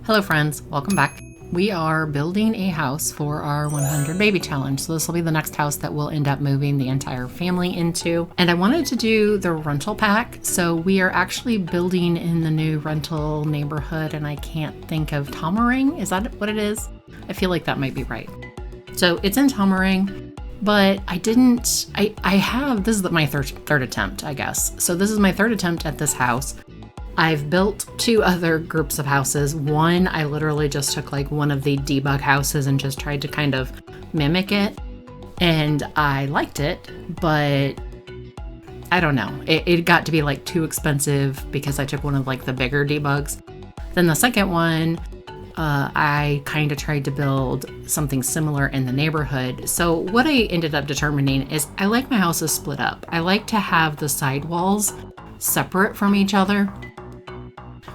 Hello friends, welcome back. We are building a house for our 100 baby challenge. So this will be the next house that we'll end up moving the entire family into. And I wanted to do the rental pack. So we are actually building in the new rental neighborhood, and I can't think of Tomarang. Is that what it is? I feel like that might be right. So it's in Tomarang, but I have, this is my third attempt, I guess. So this is my third attempt at this house. I've built 2 other groups of houses. One, I literally just took like one of the debug houses and just tried to kind of mimic it. And I liked it, but I don't know. It got to be like too expensive because I took one of like the bigger debugs. Then the second one, I kind of tried to build something similar in the neighborhood. So what I ended up determining is I like my houses split up. I like to have the side walls separate from each other.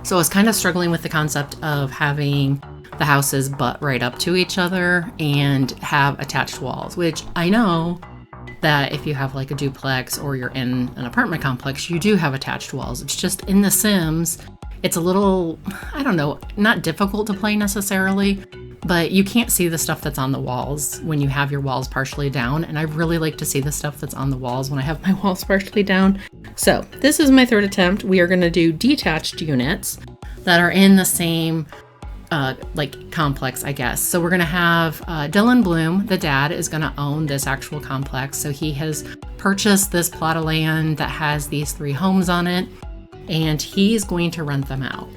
So I was kind of struggling with the concept of having the houses butt right up to each other and have attached walls, which I know that if you have like a duplex or you're in an apartment complex, you do have attached walls. It's just in The Sims, it's a little, I don't know, not difficult to play necessarily, but you can't see the stuff that's on the walls when you have your walls partially down. And I really like to see the stuff that's on the walls when I have my walls partially down. So this is my third attempt. We are going to do detached units that are in the same like complex, I guess. So we're going to have Dylan Bloom, the dad, is going to own this actual complex. So he has purchased this plot of land that has these 3 homes on it, and he's going to rent them out.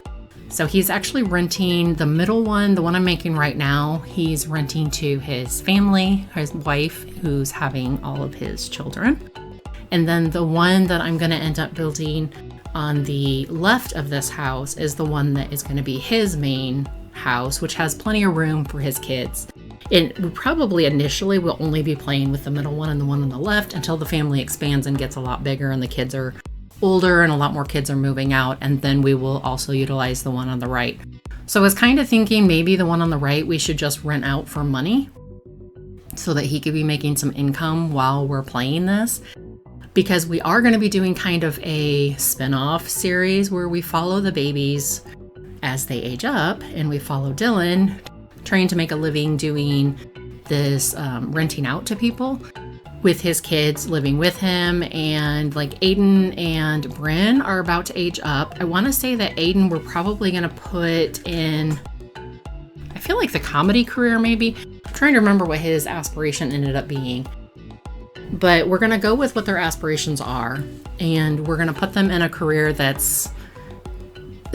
So he's actually renting the middle one, the one I'm making right now. He's renting to his family, his wife, who's having all of his children. And then the one that I'm going to end up building on the left of this house is the one that is going to be his main house, which has plenty of room for his kids. And we probably initially will only be playing with the middle one and the one on the left until the family expands and gets a lot bigger and the kids are older and a lot more kids are moving out, and then we will also utilize the one on the right. So I was kind of thinking maybe the one on the right we should just rent out for money so that he could be making some income while we're playing this, because we are going to be doing kind of a spin-off series where we follow the babies as they age up, and we follow Dylan trying to make a living doing this renting out to people, with his kids living with him. And like Aiden and Bryn are about to age up. I want to say that Aiden we're probably going to put in, I feel like the comedy career maybe. I'm trying to remember what his aspiration ended up being. But we're going to go with what their aspirations are, and we're going to put them in a career that's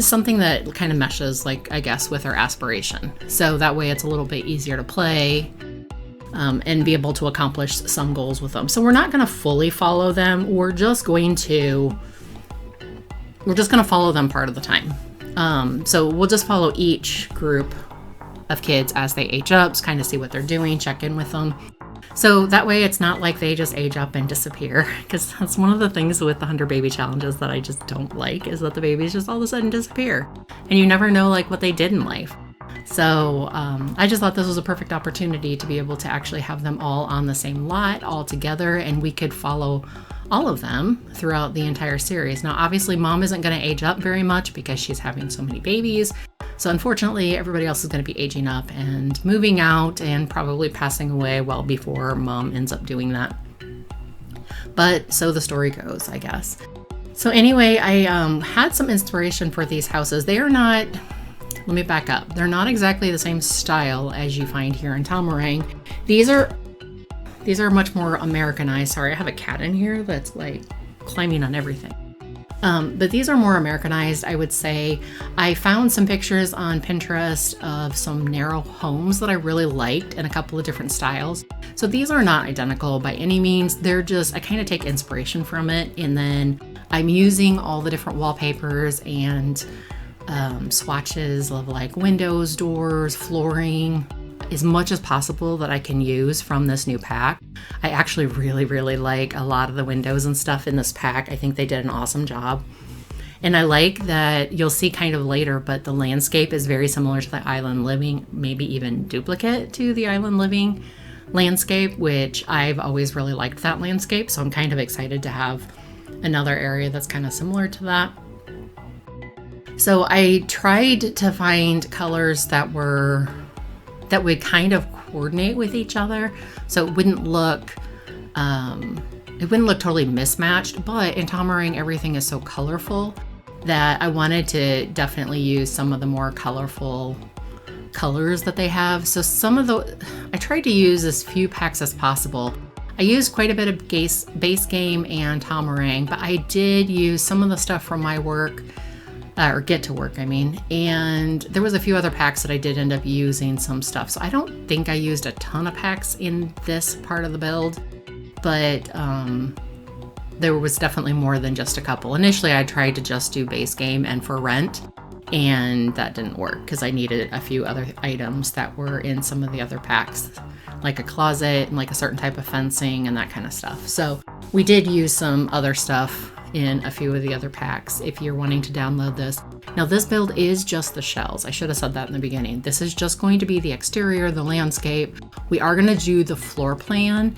something that kind of meshes, like, I guess, with our aspiration. So that way it's a little bit easier to play. And be able to accomplish some goals with them. So we're not going to fully follow them. We're just going to follow them part of the time. So we'll just follow each group of kids as they age up, kind of see what they're doing, check in with them. So that way it's not like they just age up and disappear, because that's one of the things with the 100 baby challenges that I just don't like, is that the babies just all of a sudden disappear and you never know like what they did in life. So I just thought this was a perfect opportunity to be able to actually have them all on the same lot all together, and we could follow all of them throughout the entire series. Now, obviously, Mom isn't going to age up very much because she's having so many babies. So unfortunately, everybody else is going to be aging up and moving out and probably passing away well before Mom ends up doing that. But so the story goes, I guess. So anyway, I had some inspiration for these houses. They are not... Let me back up. They're not exactly the same style as you find here in Tomarang. These are much more Americanized. Sorry, I have a cat in here that's like climbing on everything. But these are more Americanized, I would say. I found some pictures on Pinterest of some narrow homes that I really liked in a couple of different styles. So these are not identical by any means. They're just, I kind of take inspiration from it, and then I'm using all the different wallpapers and swatches of like windows, doors, flooring, as much as possible that I can use from this new pack. I actually really like a lot of the windows and stuff in this pack. I think they did an awesome job. And I like that you'll see kind of later, but the landscape is very similar to the Island Living, maybe even duplicate to the Island Living landscape, which I've always really liked that landscape. So I'm kind of excited to have another area that's kind of similar to that. So I tried to find colors that would kind of coordinate with each other, so it wouldn't look totally mismatched. But in Tamarang, everything is so colorful that I wanted to definitely use some of the more colorful colors that they have. So I tried to use as few packs as possible. I used quite a bit of base game and Tamarang, but I did use some of the stuff from my work, or get to work, I mean, and there was a few other packs that I did end up using some stuff. So I don't think I used a ton of packs in this part of the build, but there was definitely more than just a couple. Initially, I tried to just do base game and for rent, and that didn't work because I needed a few other items that were in some of the other packs, like a closet and like a certain type of fencing and that kind of stuff. So we did use some other stuff in a few of the other packs if you're wanting to download this. Now this build is just the shells. I should have said that in the beginning. This is just going to be the exterior, the landscape. We are going to do the floor plan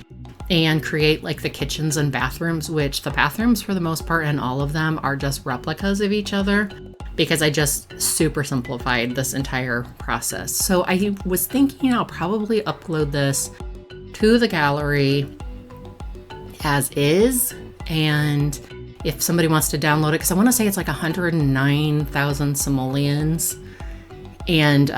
and create like the kitchens and bathrooms, which the bathrooms for the most part and all of them are just replicas of each other because I just super simplified this entire process. So I was thinking I'll probably upload this to the gallery as is, and if somebody wants to download it, because I want to say it's like 109,000 simoleons, and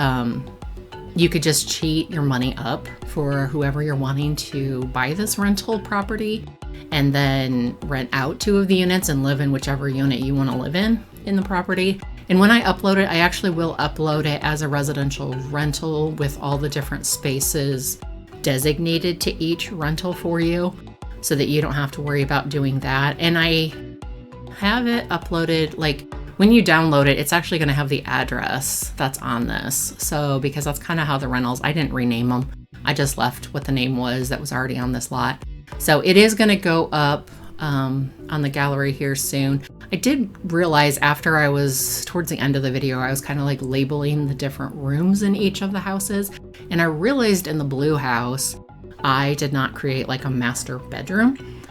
you could just cheat your money up for whoever you're wanting to buy this rental property and then rent out 2 of the units and live in whichever unit you want to live in the property. And when I upload it, I actually will upload it as a residential rental with all the different spaces designated to each rental for you so that you don't have to worry about doing that. And I have it uploaded, like when you download it, it's actually going to have the address that's on this. So because that's kind of how the rentals, I didn't rename them. I just left what the name was that was already on this lot. So it is going to go up on the gallery here soon. I did realize after I was towards the end of the video, I was kind of like labeling the different rooms in each of the houses. And I realized in the blue house, I did not create like a master bedroom.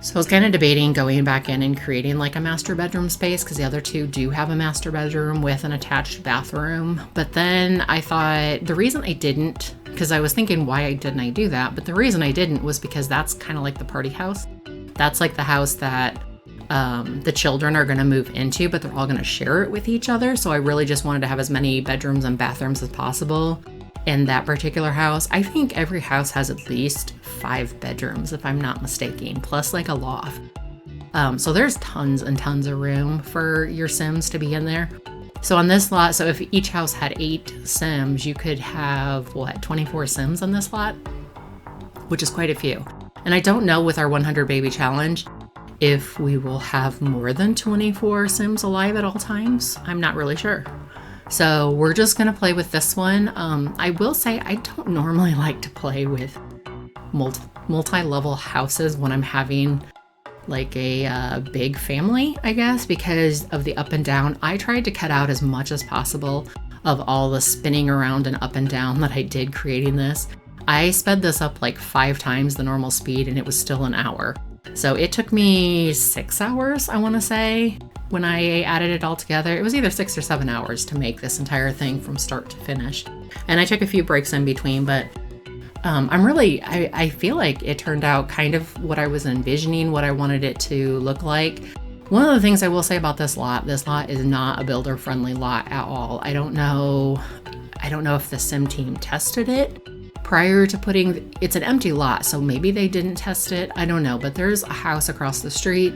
So I was kind of debating going back in and creating like a master bedroom space because the other 2 do have a master bedroom with an attached bathroom. But then I thought the reason I didn't, because I was thinking why didn't I do that? But the reason I didn't was because that's kind of like the party house. That's like the house that the children are going to move into, but they're all going to share it with each other. So I really just wanted to have as many bedrooms and bathrooms as possible in that particular house. I think every house has at least 5 bedrooms, if I'm not mistaken, plus like a loft. So there's tons and tons of room for your Sims to be in there. So on this lot, so if each house had 8 Sims, you could have, 24 Sims on this lot, which is quite a few. And I don't know with our 100 baby challenge if we will have more than 24 Sims alive at all times. I'm not really sure. So we're just gonna play with this one. I will say I don't normally like to play with multi-level houses when I'm having like a big family, I guess, because of the up and down. I tried to cut out as much as possible of all the spinning around and up and down that I did creating this. I sped this up like 5 times the normal speed and it was still an hour. So it took me 6 hours, I want to say, when I added it all together. It was either 6 or 7 hours to make this entire thing from start to finish. And I took a few breaks in between, but I feel like it turned out kind of what I was envisioning, what I wanted it to look like. One of the things I will say about this lot is not a builder friendly lot at all. I don't know if the sim team tested it prior to putting, it's an empty lot, so maybe they didn't test it. I don't know, but there's a house across the street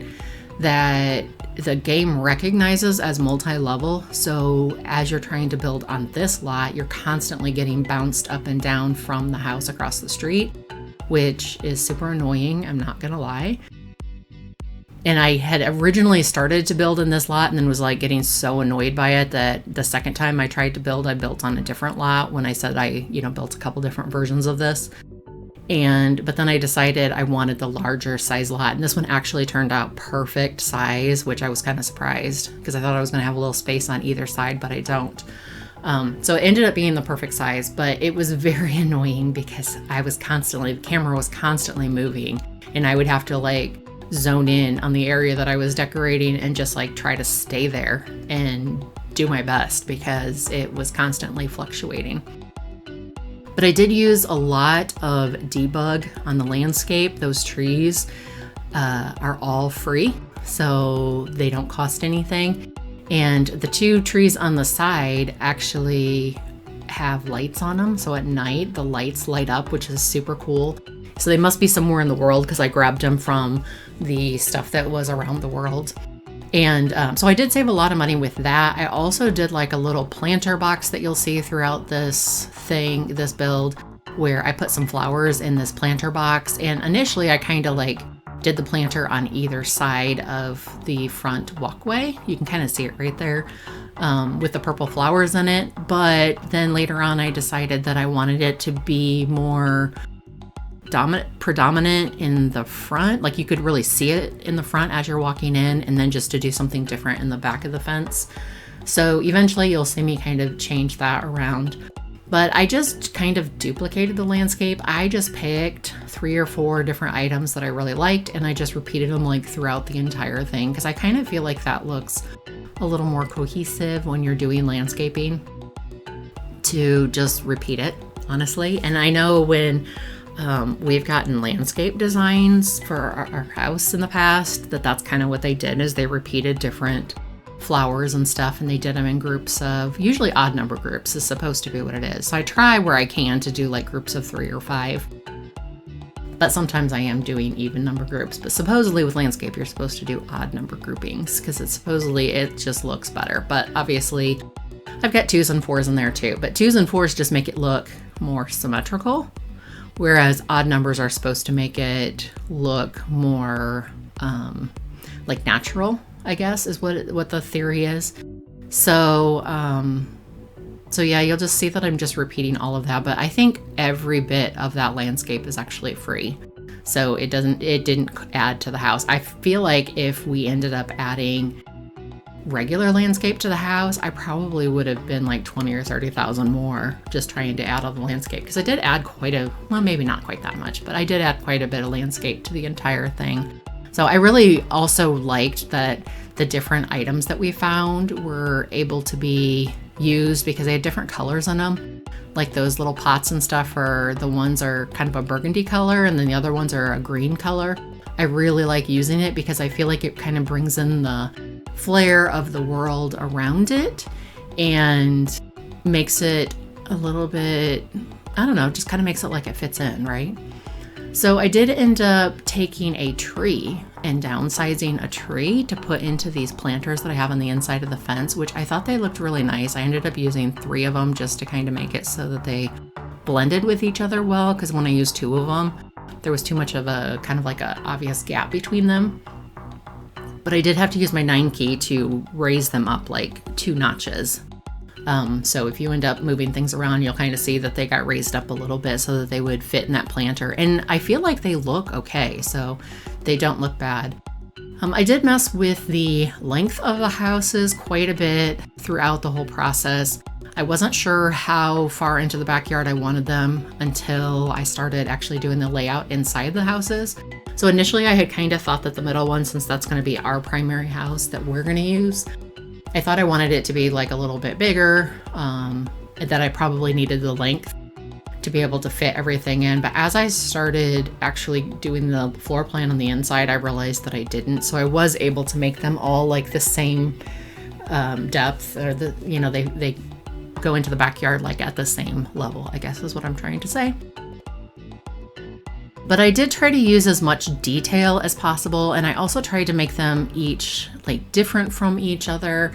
that the game recognizes as multi-level. So as you're trying to build on this lot, you're constantly getting bounced up and down from the house across the street, which is super annoying, I'm not gonna lie. And I had originally started to build in this lot and then was like getting so annoyed by it that the second time I tried to build, I built on a different lot when I said I, built a couple different versions of this. But then I decided I wanted the larger size lot, and this one actually turned out perfect size, which I was kind of surprised because I thought I was going to have a little space on either side, but I don't. So it ended up being the perfect size, but it was very annoying because the camera was constantly moving, and I would have to zone in on the area that I was decorating and just like try to stay there and do my best because it was constantly fluctuating. But I did use a lot of debug on the landscape. Those trees are all free, so they don't cost anything. And the 2 trees on the side actually have lights on them. So at night, the lights light up, which is super cool. So they must be somewhere in the world because I grabbed them from the stuff that was around the world. And so I did save a lot of money with that. I also did like a little planter box that you'll see throughout this build, where I put some flowers in this planter box. And initially I kind of like did the planter on either side of the front walkway. You can kind of see it right there with the purple flowers in it. But then later on I decided that I wanted it to be more predominant in the front, like you could really see it in the front as you're walking in, and then just to do something different in the back of the fence. So eventually you'll see me kind of change that around, but I just kind of duplicated the landscape. I just picked 3 or 4 different items that I really liked, and I just repeated them like throughout the entire thing because I kind of feel like that looks a little more cohesive when you're doing landscaping, to just repeat it, honestly. And I know when we've gotten landscape designs for our house in the past, that's kind of what they did, is they repeated different flowers and stuff, and they did them in groups of, usually odd number groups is supposed to be what it is. So I try where I can to do like groups of 3 or 5, but sometimes I am doing even number groups. But supposedly with landscape, you're supposed to do odd number groupings because it just looks better. But obviously I've got 2s and 4s in there too, but 2s and 4s just make it look more symmetrical, whereas odd numbers are supposed to make it look more like natural, I guess is what the theory is. So yeah, you'll just see that I'm just repeating all of that, but I think every bit of that landscape is actually free. So it didn't add to the house. I feel like if we ended up adding regular landscape to the house, I probably would have been like 20 or 30,000 more just trying to add all the landscape, because I did add well, maybe not quite that much, but I did add quite a bit of landscape to the entire thing. So I really also liked that the different items that we found were able to be used because they had different colors in them. Like those little pots and stuff, the ones are kind of a burgundy color, and then the other ones are a green color. I really like using it because I feel like it kind of brings in the flair of the world around it and makes it a little bit, I don't know, just kind of makes it like it fits in, right? So I did end up taking a tree and downsizing a tree to put into these planters that I have on the inside of the fence, which I thought they looked really nice. I ended up using 3 of them just to kind of make it so that they blended with each other well, because when I used 2 of them, there was too much of a kind of like a obvious gap between them. But I did have to use my 9 key to raise them up like 2 notches. So if you end up moving things around, you'll kind of see that they got raised up a little bit so that they would fit in that planter. And I feel like they look okay, so they don't look bad. I did mess with the length of the houses quite a bit throughout the whole process. I wasn't sure how far into the backyard I wanted them until I started actually doing the layout inside the houses. So initially I had kind of thought that the middle one, since that's going to be our primary house that we're going to use, I thought I wanted it to be like a little bit bigger, that I probably needed the length to be able to fit everything in. But as I started actually doing the floor plan on the inside, I realized that I didn't. So I was able to make them all like the same depth, or they go into the backyard like at the same level, I guess is what I'm trying to say. But I did try to use as much detail as possible, and I also tried to make them each like different from each other.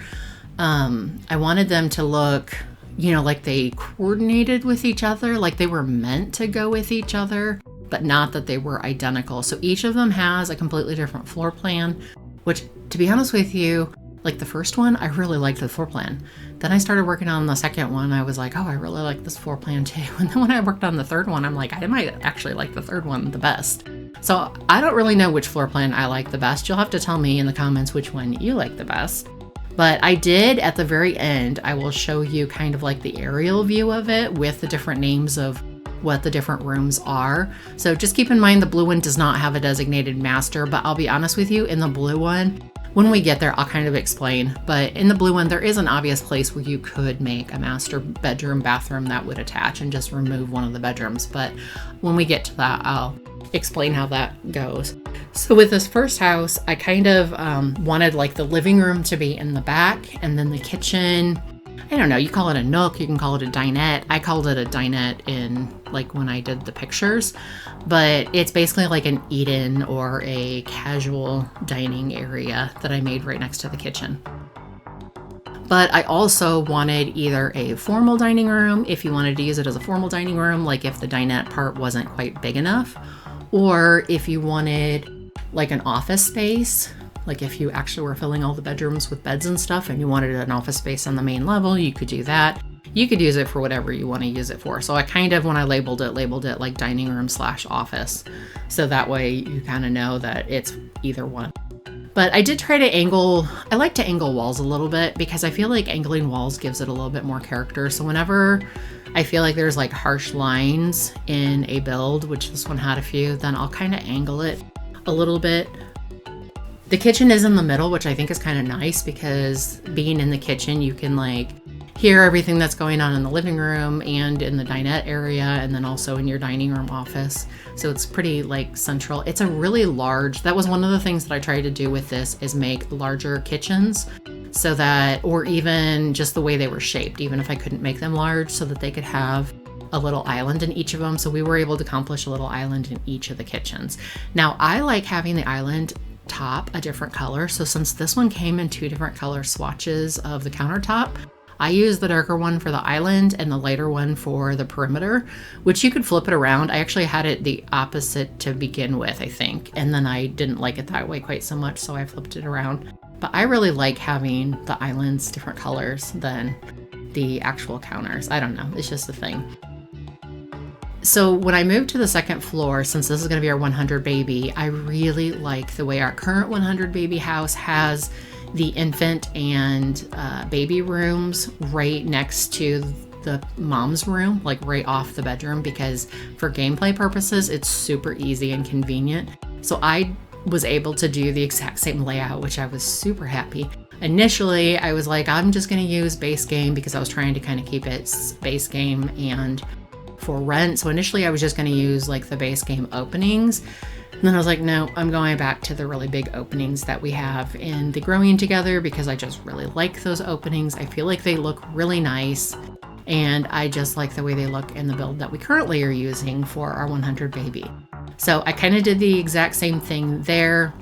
I wanted them to look, like they coordinated with each other, like they were meant to go with each other, but not that they were identical. So each of them has a completely different floor plan, which, to be honest with you, like the first one, I really liked the floor plan. Then I started working on the second one. I was like, oh, I really like this floor plan too. And then when I worked on the third one, I'm like, I might actually like the third one the best. So I don't really know which floor plan I like the best. You'll have to tell me in the comments which one you like the best. But I did, at the very end, I will show you kind of like the aerial view of it with the different names of what the different rooms are. So just keep in mind the blue one does not have a designated master, but I'll be honest with you, in the blue one, when we get there, I'll kind of explain, but in the blue one, there is an obvious place where you could make a master bedroom, bathroom that would attach and just remove one of the bedrooms. But when we get to that, I'll explain how that goes. So with this first house, I kind of wanted like the living room to be in the back, and then the kitchen, I don't know, you call it a nook, you can call it a dinette. I called it a dinette in like when I did the pictures, but it's basically like an eat-in or a casual dining area that I made right next to the kitchen. But I also wanted either a formal dining room, if you wanted to use it as a formal dining room, like if the dinette part wasn't quite big enough, or if you wanted like an office space, like if you actually were filling all the bedrooms with beds and stuff and you wanted an office space on the main level, you could do that. You could use it for whatever you want to use it for. So I kind of, when I labeled it like dining room / office. So that way you kind of know that it's either one. But I did try to I like to angle walls a little bit because I feel like angling walls gives it a little bit more character. So whenever I feel like there's like harsh lines in a build, which this one had a few, then I'll kind of angle it a little bit. The kitchen is in the middle, which I think is kind of nice because being in the kitchen, you can like hear everything that's going on in the living room and in the dinette area, and then also in your dining room office. So it's pretty like central. It's a really large, that was one of the things that I tried to do with this, is make larger kitchens so that, or even just the way they were shaped, even if I couldn't make them large, so that they could have a little island in each of them. So we were able to accomplish a little island in each of the kitchens. Now I like having the island top a different color. So since this one came in 2 different color swatches of the countertop, I used the darker one for the island and the lighter one for the perimeter, which you could flip it around. I actually had it the opposite to begin with, I think. And then I didn't like it that way quite so much, so I flipped it around. But I really like having the islands different colors than the actual counters. I don't know, it's just a thing. So when I moved to the second floor, since this is going to be our 100 baby, I really like the way our current 100 baby house has the infant and baby rooms right next to the mom's room, like right off the bedroom, because for gameplay purposes, it's super easy and convenient. So I was able to do the exact same layout, which I was super happy. Initially, I was like, I'm just going to use base game because I was trying to kind of keep it base game and for rent. So initially I was just going to use like the base game openings. And then I was like, no, I'm going back to the really big openings that we have in the Growing Together because I just really like those openings. I feel like they look really nice. And I just like the way they look in the build that we currently are using for our 100 baby. So I kind of did the exact same thing there,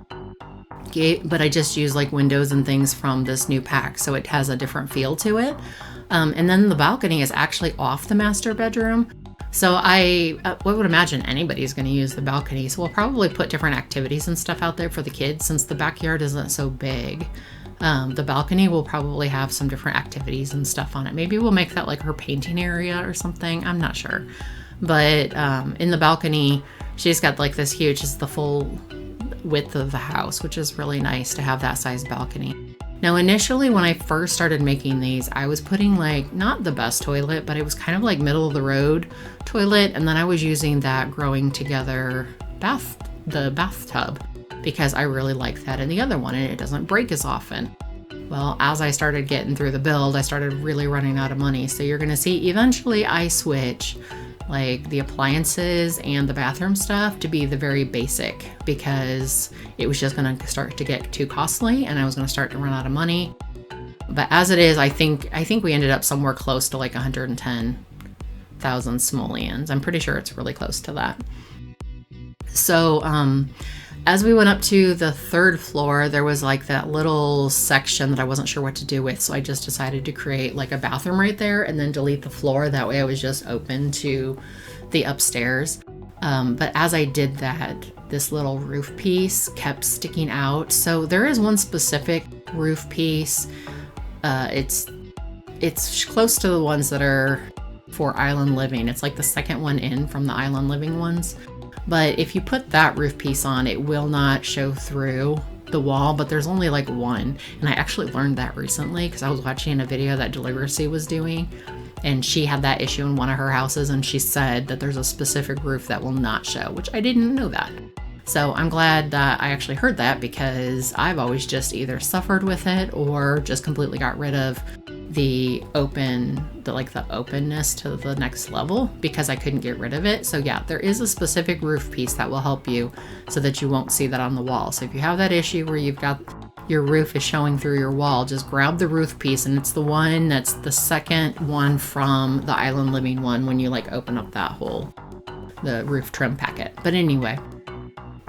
but I just used like windows and things from this new pack. So it has a different feel to it. And then the balcony is actually off the master bedroom. So I would imagine anybody's going to use the balcony. So we'll probably put different activities and stuff out there for the kids since the backyard isn't so big. The balcony will probably have some different activities and stuff on it. Maybe we'll make that like her painting area or something. I'm not sure. But in the balcony, she's got like this huge, it's the full width of the house, which is really nice to have that size balcony. Now, initially, when I first started making these, I was putting like, not the best toilet, but it was kind of like middle of the road toilet. And then I was using that Growing Together the bathtub because I really like that in the other one and it doesn't break as often. Well, as I started getting through the build, I started really running out of money. So you're going to see eventually I switch like the appliances and the bathroom stuff to be the very basic because it was just going to start to get too costly and I was going to start to run out of money. But as it is, I think we ended up somewhere close to like 110,000 simoleons. I'm pretty sure it's really close to that. So as we went up to the third floor, there was like that little section that I wasn't sure what to do with. So I just decided to create like a bathroom right there and then delete the floor. That way I was just open to the upstairs. But as I did that, this little roof piece kept sticking out. So there is one specific roof piece. It's close to the ones that are for island living. It's like the second one in from the island living ones. But if you put that roof piece on, it will not show through the wall, but there's only like one. And I actually learned that recently because I was watching a video that Luxy was doing. And she had that issue in one of her houses, and she said that there's a specific roof that will not show, which I didn't know that. So I'm glad that I actually heard that, because I've always just either suffered with it or just completely got rid of the openness to the next level because I couldn't get rid of it. So yeah, there is a specific roof piece that will help you so that you won't see that on the wall. So if you have that issue where you've got your roof is showing through your wall, just grab the roof piece, and it's the one that's the second one from the Island Living one when you like open up that hole, the roof trim packet. But anyway,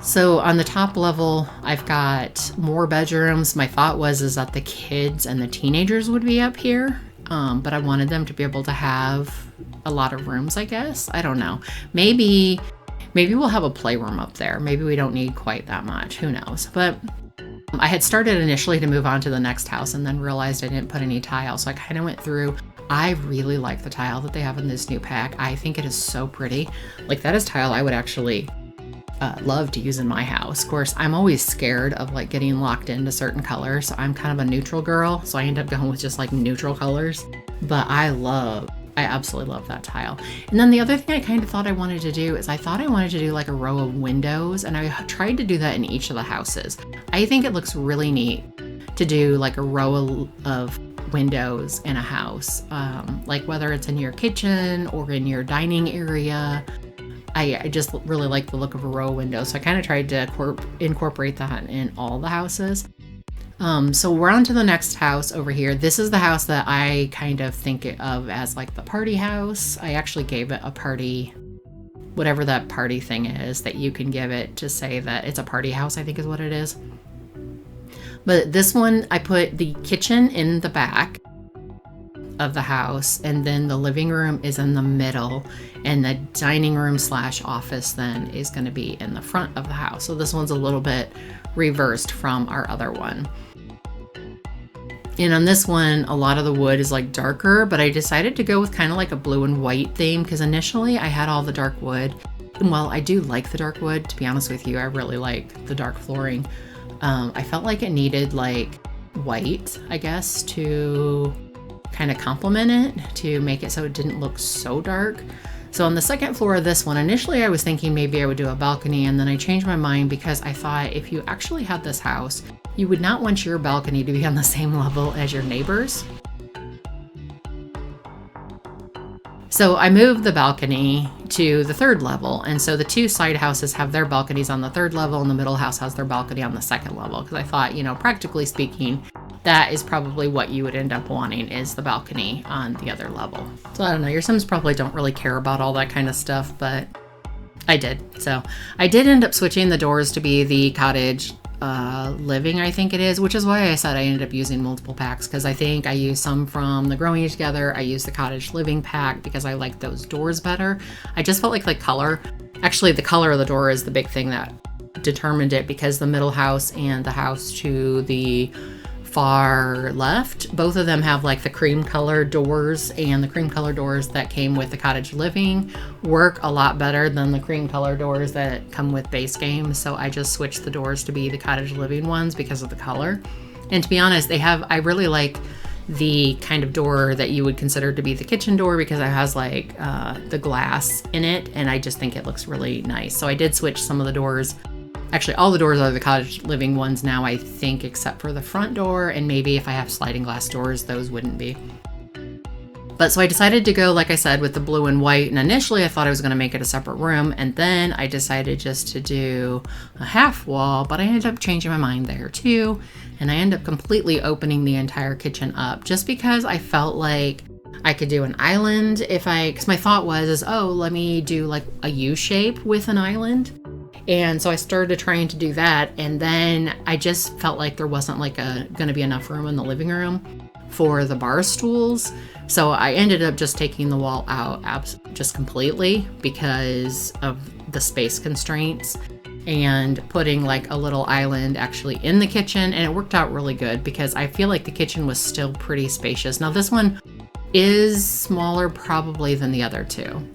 so on the top level, I've got more bedrooms. My thought was that the kids and the teenagers would be up here, but I wanted them to be able to have a lot of rooms, I guess. I don't know. Maybe we'll have a playroom up there. Maybe we don't need quite that much. Who knows? But I had started initially to move on to the next house and then realized I didn't put any tile. So I kind of went through. I really like the tile that they have in this new pack. I think it is so pretty. Like, that is tile I would actually love to use in my house. Of course, I'm always scared of like getting locked into certain colors. So I'm kind of a neutral girl. So I end up going with just like neutral colors. But I absolutely love that tile. And then the other thing I kind of thought I wanted to do is I thought I wanted to do like a row of windows, and I tried to do that in each of the houses. I think it looks really neat to do like a row of windows in a house, like whether it's in your kitchen or in your dining area. I just really like the look of a row of windows. So I kind of tried to incorporate that in all the houses. So we're on to the next house over here. This is the house that I kind of think of as like the party house. I actually gave it a party, whatever that party thing is that you can give it to say that it's a party house, I think is what it is. But this one, I put the kitchen in the back of the house, and then the living room is in the middle, and the dining room / office then is going to be in the front of the house. So this one's a little bit reversed from our other one. And on this one, a lot of the wood is like darker, but I decided to go with kind of like a blue and white theme because initially I had all the dark wood. And while I do like the dark wood, to be honest with you, I really like the dark flooring. I felt like it needed like white, I guess, to kind of complement it, to make it so it didn't look so dark. So on the second floor of this one, initially I was thinking maybe I would do a balcony, and then I changed my mind because I thought if you actually had this house, you would not want your balcony to be on the same level as your neighbors. So I moved the balcony to the third level, and so the two side houses have their balconies on the third level, and the middle house has their balcony on the second level, because I thought, you know, practically speaking, that is probably what you would end up wanting, is the balcony on the other level. So I don't know, your Sims probably don't really care about all that kind of stuff, but I did. So I did end up switching the doors to be the cottage living, I think it is, which is why I said I ended up using multiple packs, because I think I used some from the Growing Together. I used the cottage living pack because I like those doors better. I just felt like the color, actually the color of the door is the big thing that determined it, because the middle house and the house to the far left, both of them have like the cream color doors, and the cream color doors that came with the cottage living work a lot better than the cream color doors that come with base game. So I just switched the doors to be the cottage living ones because of the color. And to be honest, I really like the kind of door that you would consider to be the kitchen door, because it has like the glass in it, and I just think it looks really nice. So I did switch some of the doors. Actually, all the doors are the cottage living ones now, I think, except for the front door, and maybe if I have sliding glass doors, those wouldn't be. But so I decided to go, like I said, with the blue and white, and initially I thought I was going to make it a separate room, and then I decided just to do a half wall, but I ended up changing my mind there too, and I ended up completely opening the entire kitchen up, just because I felt like I could do an island because my thought was, let me do like a U shape with an island. And so I started trying to do that, and then I just felt like there wasn't like going to be enough room in the living room for the bar stools. So I ended up just taking the wall out just completely because of the space constraints, and putting like a little island actually in the kitchen, and it worked out really good because I feel like the kitchen was still pretty spacious. Now this one is smaller probably than the other two.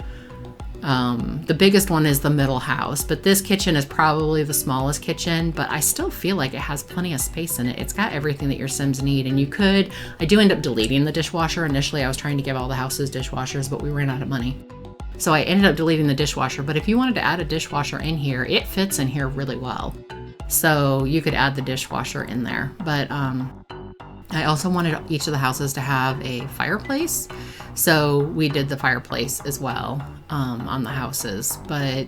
The biggest one is the middle house, but this kitchen is probably the smallest kitchen, but I still feel like it has plenty of space in it. It's got everything that your Sims need, and I do end up deleting the dishwasher. Initially, I was trying to give all the houses dishwashers, but we ran out of money. So I ended up deleting the dishwasher, but if you wanted to add a dishwasher in here, it fits in here really well. So you could add the dishwasher in there, but I also wanted each of the houses to have a fireplace. So we did the fireplace as well on the houses, but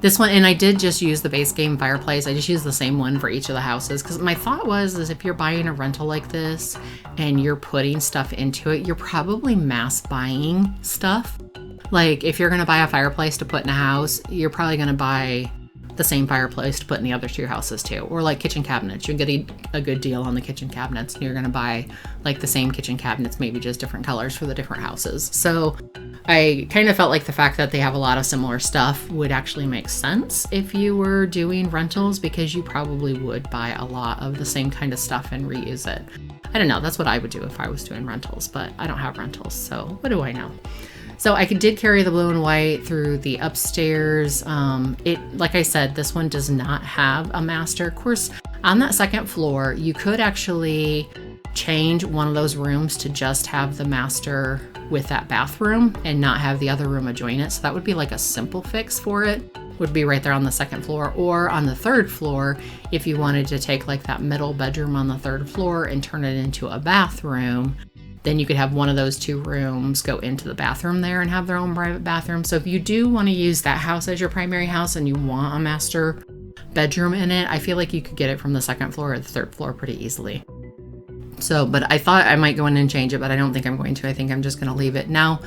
this one, and I did just use the base game fireplace. I just used the same one for each of the houses because my thought is if you're buying a rental like this and you're putting stuff into it, you're probably mass buying stuff. Like if you're going to buy a fireplace to put in a house, you're probably going to buy the same fireplace to put in the other two houses too. Or like kitchen cabinets, you're getting a good deal on the kitchen cabinets, and you're going to buy like the same kitchen cabinets, maybe just different colors for the different houses. So I kind of felt like the fact that they have a lot of similar stuff would actually make sense if you were doing rentals, because you probably would buy a lot of the same kind of stuff and reuse it. I don't know, that's what I would do if I was doing rentals, but I don't have rentals, so what do I know? So I did carry the blue and white through the upstairs. Like I said, this one does not have a master. Of course, on that second floor, you could actually change one of those rooms to just have the master with that bathroom and not have the other room adjoin it. So that would be like a simple fix for it, would be right there on the second floor. Or on the third floor, if you wanted to take like that middle bedroom on the third floor and turn it into a bathroom, then you could have one of those two rooms go into the bathroom there and have their own private bathroom. So if you do want to use that house as your primary house and you want a master bedroom in it, I feel like you could get it from the second floor or the third floor pretty easily. So, but I thought I might go in and change it, but I don't think I'm going to. I think I'm just going to leave it. Now,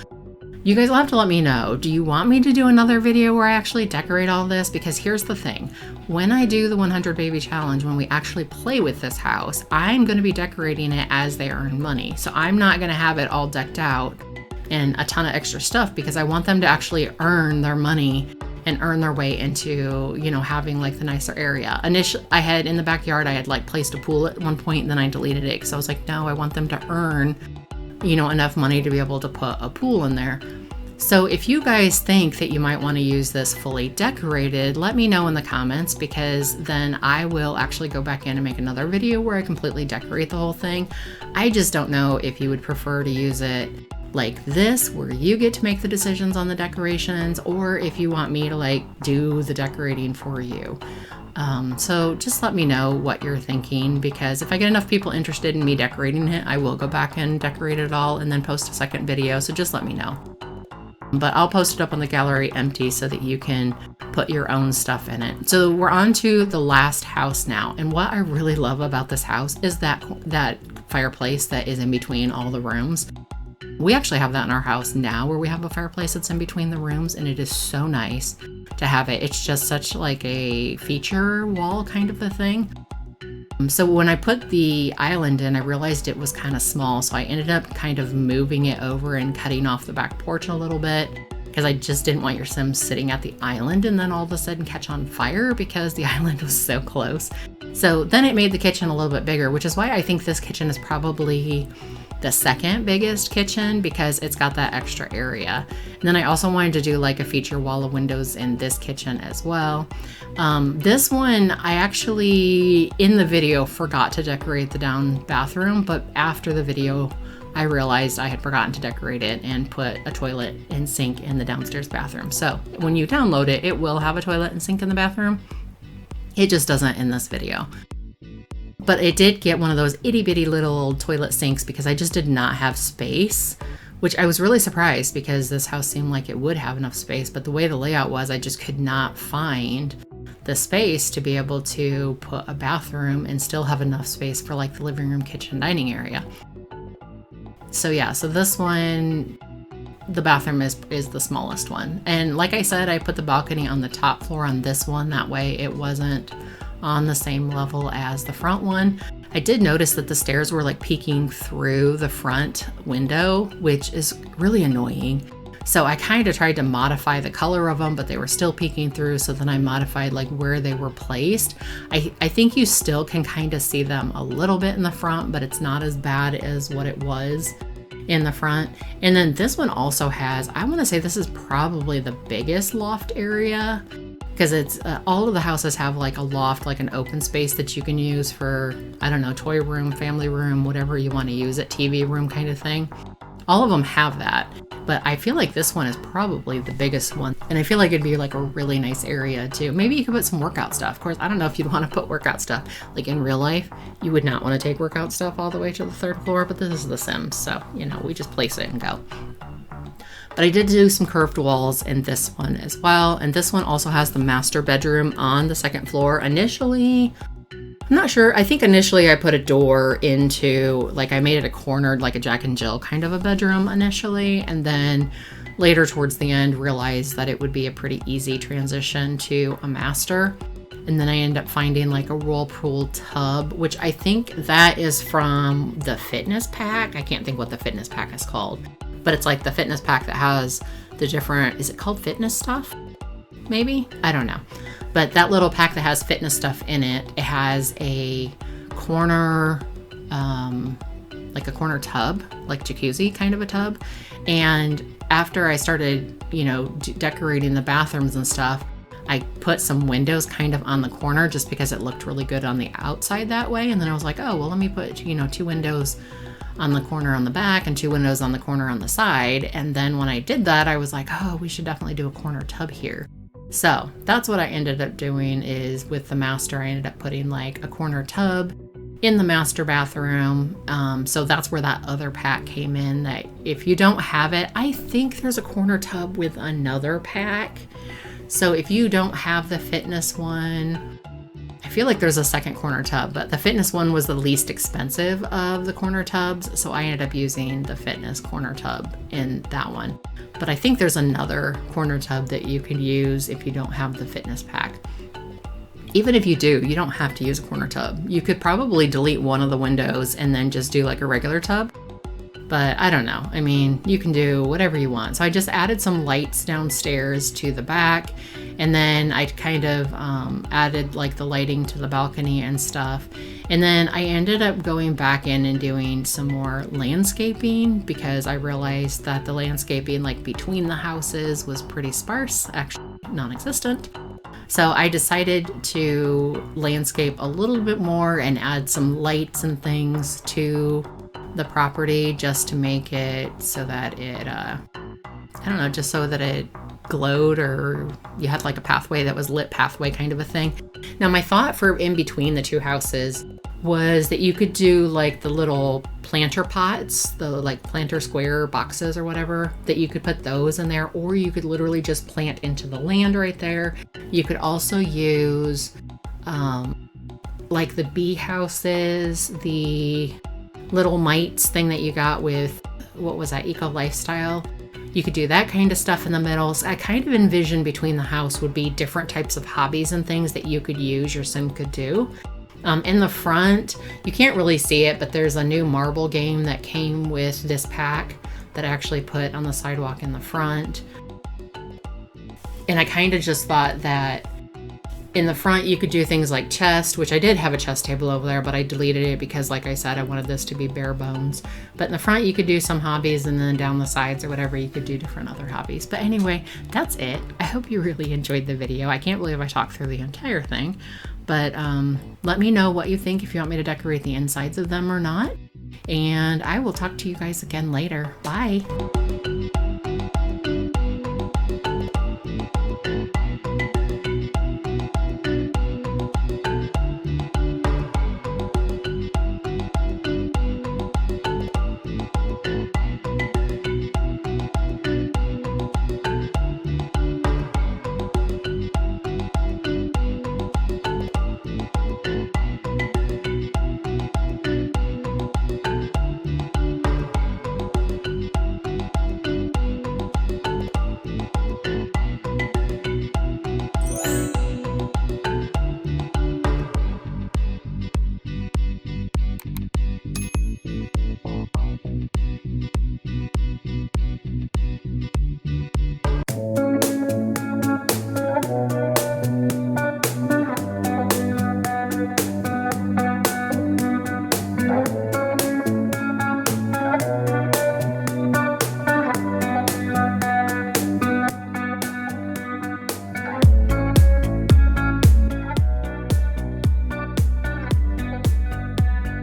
you guys will have to let me know. Do you want me to do another video where I actually decorate all this? Because here's the thing. When I do the 100 baby challenge, when we actually play with this house, I'm going to be decorating it as they earn money. So I'm not going to have it all decked out and a ton of extra stuff, because I want them to actually earn their money and earn their way into, you know, having like the nicer area. Initially, I had in the backyard, I had like placed a pool at one point, and then I deleted it because I was like, no, I want them to earn, you know, enough money to be able to put a pool in there. So if you guys think that you might want to use this fully decorated, let me know in the comments, because then I will actually go back in and make another video where I completely decorate the whole thing. I just don't know if you would prefer to use it like this, where you get to make the decisions on the decorations, or if you want me to like do the decorating for you. So just let me know what you're thinking, because if I get enough people interested in me decorating it, I will go back and decorate it all and then post a second video. So just let me know. But I'll post it up on the gallery empty so that you can put your own stuff in it. So we're on to the last house now. And what I really love about this house is that fireplace that is in between all the rooms. We actually have that in our house now, where we have a fireplace that's in between the rooms, and it is so nice to have it. It's just such like a feature wall kind of a thing. So when I put the island in, I realized it was kind of small, so I ended up kind of moving it over and cutting off the back porch a little bit, because I just didn't want your Sims sitting at the island and then all of a sudden catch on fire because the island was so close. So then it made the kitchen a little bit bigger, which is why I think this kitchen is probably the second biggest kitchen, because it's got that extra area. And then I also wanted to do like a feature wall of windows in this kitchen as well. This one, I actually, in the video, forgot to decorate the down bathroom, but after the video, I realized I had forgotten to decorate it and put a toilet and sink in the downstairs bathroom. So when you download it, it will have a toilet and sink in the bathroom. It just doesn't in this video. But it did get one of those itty bitty little toilet sinks because I just did not have space, which I was really surprised, because this house seemed like it would have enough space, but the way the layout was, I just could not find the space to be able to put a bathroom and still have enough space for like the living room, kitchen, dining area. So yeah, so this one, the bathroom is the smallest one. And like I said, I put the balcony on the top floor on this one. That way it wasn't on the same level as the front one. I did notice that the stairs were like peeking through the front window, which is really annoying. So I kind of tried to modify the color of them, but they were still peeking through. So then I modified like where they were placed. I think you still can kind of see them a little bit in the front, but it's not as bad as what it was in the front. And then this one also has, I want to say this is probably the biggest loft area, because it's all of the houses have like a loft, like an open space that you can use for, I don't know, toy room, family room, whatever you want to use it, TV room kind of thing. All of them have that, but I feel like this one is probably the biggest one. And I feel like it'd be like a really nice area too. Maybe you could put some workout stuff. Of course, I don't know if you'd want to put workout stuff. Like in real life, you would not want to take workout stuff all the way to the 3rd floor, but this is The Sims. So, you know, we just place it and go. But I did do some curved walls in this one as well. And this one also has the master bedroom on the 2nd floor. Initially, I'm not sure. I think initially I put a door into, like I made it a cornered, like a Jack and Jill kind of a bedroom initially. And then later towards the end realized that it would be a pretty easy transition to a master. And then I end up finding like a whirlpool tub, which I think that is from the fitness pack. I can't think what the fitness pack is called, but it's like the fitness pack that has the different, is it called fitness stuff? Maybe? I don't know. But that little pack that has fitness stuff in it, it has a corner, like a corner tub, like jacuzzi kind of a tub. And after I started, you know, decorating the bathrooms and stuff, I put some windows kind of on the corner just because it looked really good on the outside that way. And then I was like, oh, well, let me put, you know, 2 windows on the corner on the back and 2 windows on the corner on the side. And then when I did that, I was like, oh, we should definitely do a corner tub here. So that's what I ended up doing, is with the master, I ended up putting like a corner tub in the master bathroom. So that's where that other pack came in, that if you don't have it, I think there's a corner tub with another pack. So if you don't have the fitness one, I feel like there's a second corner tub, but the fitness one was the least expensive of the corner tubs. So I ended up using the fitness corner tub in that one. But I think there's another corner tub that you could use if you don't have the fitness pack. Even if you do, you don't have to use a corner tub. You could probably delete one of the windows and then just do like a regular tub. But I don't know. I mean, you can do whatever you want. So I just added some lights downstairs to the back. And then I kind of added like the lighting to the balcony and stuff. And then I ended up going back in and doing some more landscaping, because I realized that the landscaping like between the houses was pretty sparse, actually non-existent. So I decided to landscape a little bit more and add some lights and things to the property, just to make it so that it, I don't know, just so that it glowed, or you had like a pathway that was lit pathway kind of a thing. Now my thought for in between the 2 houses was that you could do like the little planter pots, the like planter square boxes or whatever, that you could put those in there, or you could literally just plant into the land right there. You could also use like the bee houses, the little mites thing that you got with, what was that, Eco Lifestyle? You could do that kind of stuff in the middle. So I kind of envisioned between the house would be different types of hobbies and things that you could use, your sim could do. In the front, you can't really see it, but there's a new marble game that came with this pack that I actually put on the sidewalk in the front. And I kind of just thought that in the front, you could do things like chess, which I did have a chess table over there, but I deleted it because, like I said, I wanted this to be bare bones. But in the front, you could do some hobbies, and then down the sides or whatever, you could do different other hobbies. But anyway, that's it. I hope you really enjoyed the video. I can't believe I talked through the entire thing. But let me know what you think, if you want me to decorate the insides of them or not. And I will talk to you guys again later. Bye.